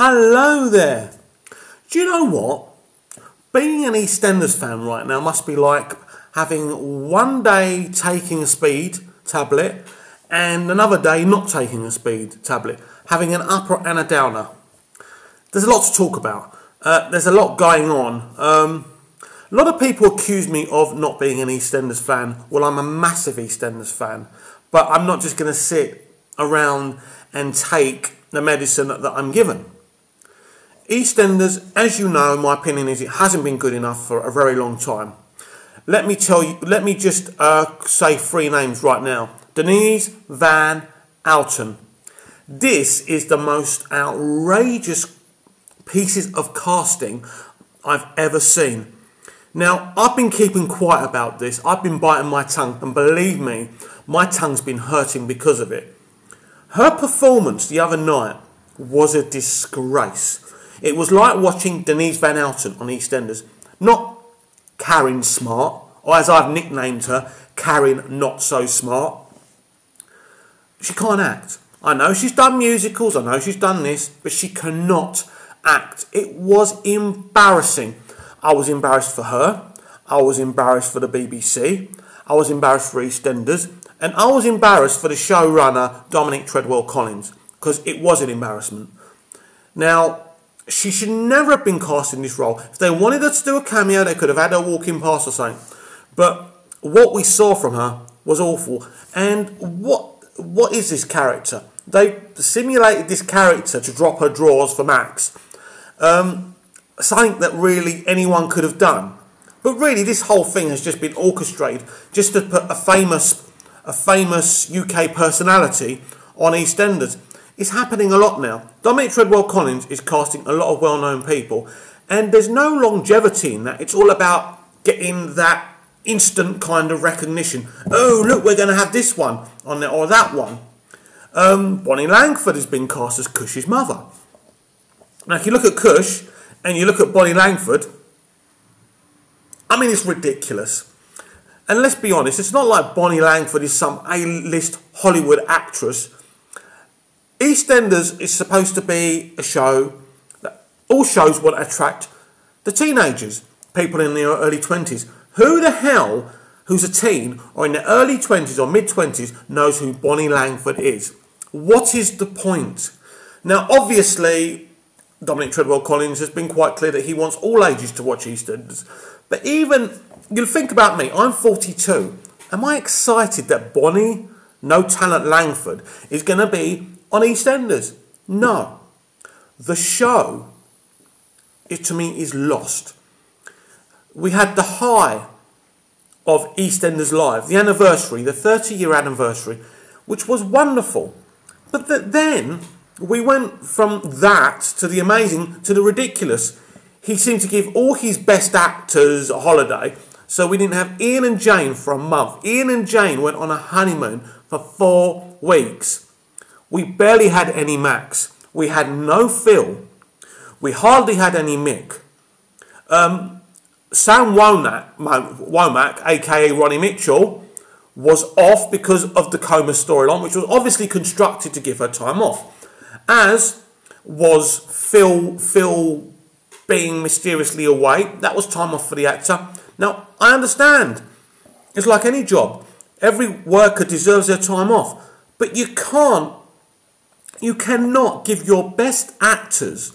Hello there. Do you know what? Being an Eastenders fan right now must be like having one day taking a speed tablet and another day not taking a speed tablet, having an upper and a downer. There's a lot to talk about. There's a lot going on. A lot of people accuse me of not being an Eastenders fan. Well, I'm a massive Eastenders fan, but I'm not just going to sit around and take the medicine that I'm given. Eastenders, as you know, my opinion is it hasn't been good enough for a very long time. Let me just say three names right now. Denise Van Outen. This is the most outrageous pieces of casting I've ever seen. Now, I've been keeping quiet about this. I've been biting my tongue, and believe me, my tongue's been hurting because of it. Her performance the other night was a disgrace. It was like watching Denise Van Outen on EastEnders. Not Karen Smart, or as I've nicknamed her, Karen Not So Smart. She can't act. I know she's done musicals, I know she's done this, but she cannot act. It was embarrassing. I was embarrassed for her, I was embarrassed for the BBC, I was embarrassed for EastEnders, and I was embarrassed for the showrunner, Dominic Treadwell-Collins, because it was an embarrassment. Now, she should never have been cast in this role. If they wanted her to do a cameo, they could have had her walking past or something. But what we saw from her was awful. And what is this character? They simulated this character to drop her drawers for Max. Something that really anyone could have done. But really, this whole thing has just been orchestrated just to put a famous UK personality on EastEnders. It's happening a lot now. Dominic Treadwell-Collins is casting a lot of well-known people, and there's no longevity in that. It's all about getting that instant kind of recognition. Oh, look, we're going to have this one on there or that one. Bonnie Langford has been cast as Cush's mother. Now, if you look at Cush and you look at Bonnie Langford, I mean, it's ridiculous. And let's be honest, it's not like Bonnie Langford is some A-list Hollywood actress. EastEnders is supposed to be a show that all shows will attract the teenagers, people in their early 20s. Who the hell who's a teen or in their early 20s or mid-20s knows who Bonnie Langford is? What is the point? Now, obviously, Dominic Treadwell-Collins has been quite clear that he wants all ages to watch EastEnders. But even, you'll think about me, I'm 42. Am I excited that Bonnie, no talent Langford, is going to be on EastEnders? No. The show, to me, is lost. We had the high of EastEnders Live, the anniversary, the 30-year anniversary, which was wonderful. But then we went from that to the amazing to the ridiculous. He seemed to give all his best actors a holiday, so we didn't have Ian and Jane for a month. Ian and Jane went on a honeymoon for 4 weeks. We barely had any Max. We had no Phil. We hardly had any Mick. Sam Womack, aka Ronnie Mitchell, was off because of the coma storyline, which was obviously constructed to give her time off. As was Phil being mysteriously away. That was time off for the actor. Now, I understand. It's like any job. Every worker deserves their time off. But you cannot give your best actors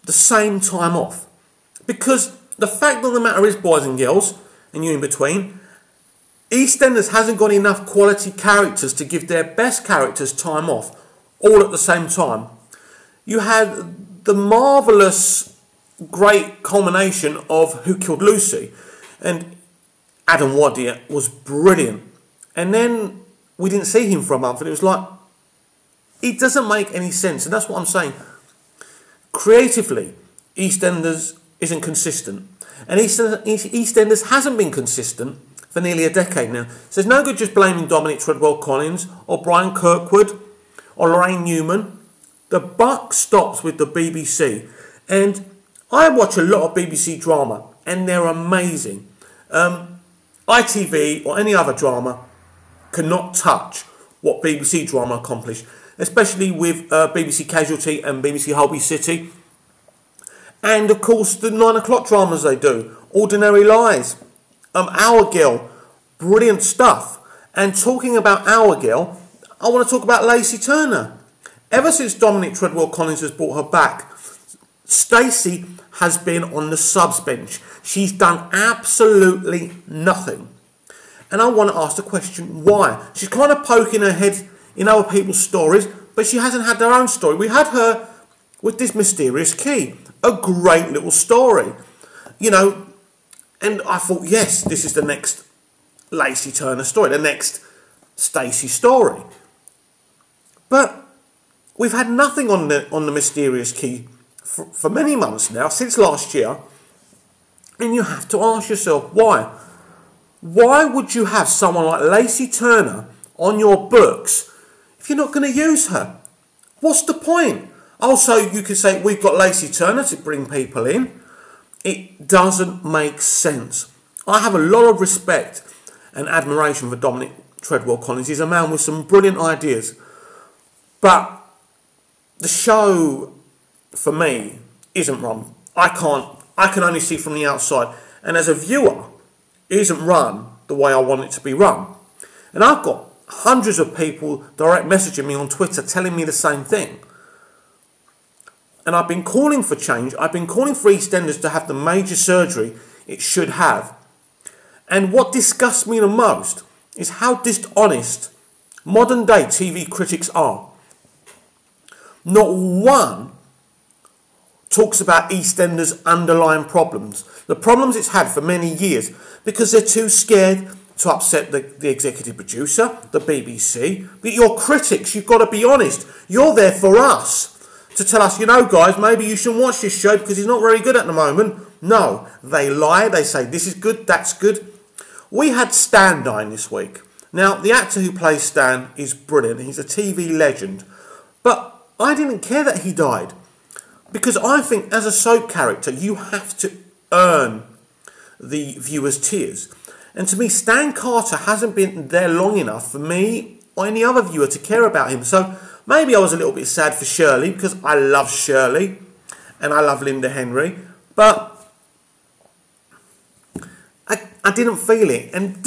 the same time off. Because the fact of the matter is, boys and girls, and you in between, EastEnders hasn't got enough quality characters to give their best characters time off all at the same time. You had the marvellous, great culmination of Who Killed Lucy, and Adam Waddy was brilliant. And then we didn't see him for a month, and it was like, it doesn't make any sense, and that's what I'm saying. Creatively, EastEnders isn't consistent. And EastEnders hasn't been consistent for nearly a decade now. So there's no good just blaming Dominic Treadwell-Collins or Brian Kirkwood or Lorraine Newman. The buck stops with the BBC. And I watch a lot of BBC drama, and they're amazing. ITV or any other drama cannot touch what BBC drama accomplished, especially with BBC Casualty and BBC Holby City. And of course the 9 o'clock dramas they do, Ordinary Lies, Our Girl, brilliant stuff. And talking about Our Girl, I want to talk about Lacey Turner. Ever since Dominic Treadwell-Collins has brought her back, Stacey has been on the subs bench. She's done absolutely nothing. And I want to ask the question, why? She's kind of poking her head in other people's stories, but she hasn't had her own story. We had her with this mysterious key. A great little story. You know, and I thought, yes, this is the next Lacey Turner story, the next Stacey story. But we've had nothing on the mysterious key for many months now, since last year. And you have to ask yourself, why? Why would you have someone like Lacey Turner on your books if you're not going to use her? What's the point? Also, you could say, we've got Lacey Turner to bring people in. It doesn't make sense. I have a lot of respect and admiration for Dominic Treadwell-Collins. He's a man with some brilliant ideas. But the show, for me, isn't run. I can only see from the outside. And as a viewer, it isn't run the way I want it to be run. And I've got hundreds of people direct messaging me on Twitter telling me the same thing. And I've been calling for change. I've been calling for Eastenders to have the major surgery it should have. And what disgusts me the most is how dishonest modern day TV critics are. Not one talks about Eastenders' underlying problems. The problems it's had for many years, because they're too scared to upset the executive producer, the BBC. But your critics, you've got to be honest. You're there for us. To tell us, you know, guys, maybe you shouldn't watch this show because he's not very good at the moment. No, they lie. They say this is good, that's good. We had Stan dying this week. Now, the actor who plays Stan is brilliant. He's a TV legend. But I didn't care that he died, because I think as a soap character, you have to earn the viewer's tears. And to me, Stan Carter hasn't been there long enough for me or any other viewer to care about him. So maybe I was a little bit sad for Shirley, because I love Shirley and I love Linda Henry, but I didn't feel it. And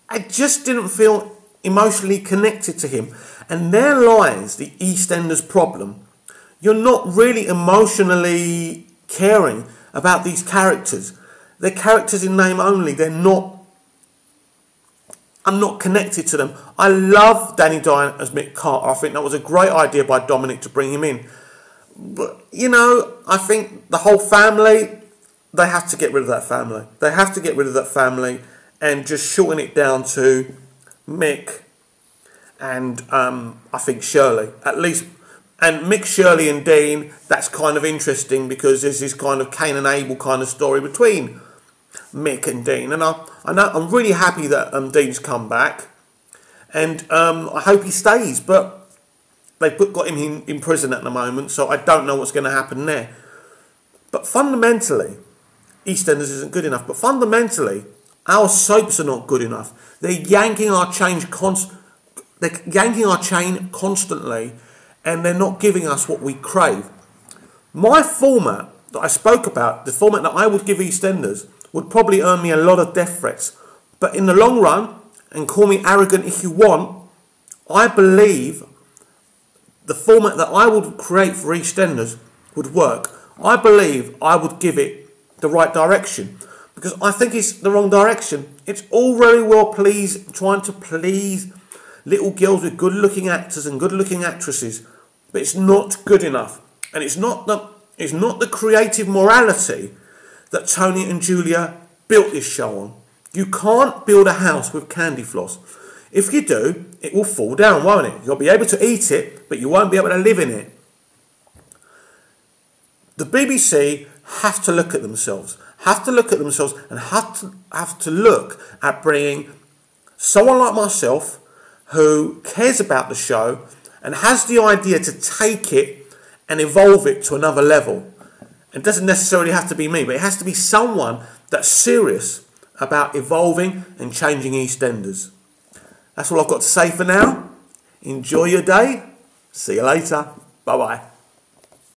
I just didn't feel emotionally connected to him. And there lies the Eastenders problem. You're not really emotionally caring about these characters. They're characters in name only. I'm not connected to them. I love Danny Dyer as Mick Carter. I think that was a great idea by Dominic to bring him in. But, you know, I think the whole family, they have to get rid of that family. They have to get rid of that family and just shorten it down to Mick and I think Shirley. At least, and Mick, Shirley and Dean, that's kind of interesting because there's this kind of Cain and Abel kind of story between Mick and Dean. And I'm really happy that Dean's come back. And I hope he stays. But they've got him in prison at the moment, so I don't know what's going to happen there. But fundamentally, EastEnders isn't good enough. But fundamentally, our soaps are not good enough. They're yanking our chain constantly, and they're not giving us what we crave. My format that I spoke about, the format that I would give EastEnders, would probably earn me a lot of death threats. But in the long run, and call me arrogant if you want, I believe the format that I would create for EastEnders would work. I believe I would give it the right direction, because I think it's the wrong direction. It's all very well trying to please little girls with good-looking actors and good-looking actresses, but it's not good enough. And it's not the creative morality that Tony and Julia built this show on. You can't build a house with candy floss. If you do, it will fall down, won't it? You'll be able to eat it, but you won't be able to live in it. The BBC have to look at themselves, and have to look at bringing someone like myself who cares about the show and has the idea to take it and evolve it to another level. It doesn't necessarily have to be me, but it has to be someone that's serious about evolving and changing EastEnders. That's all I've got to say for now. Enjoy your day. See you later. Bye-bye.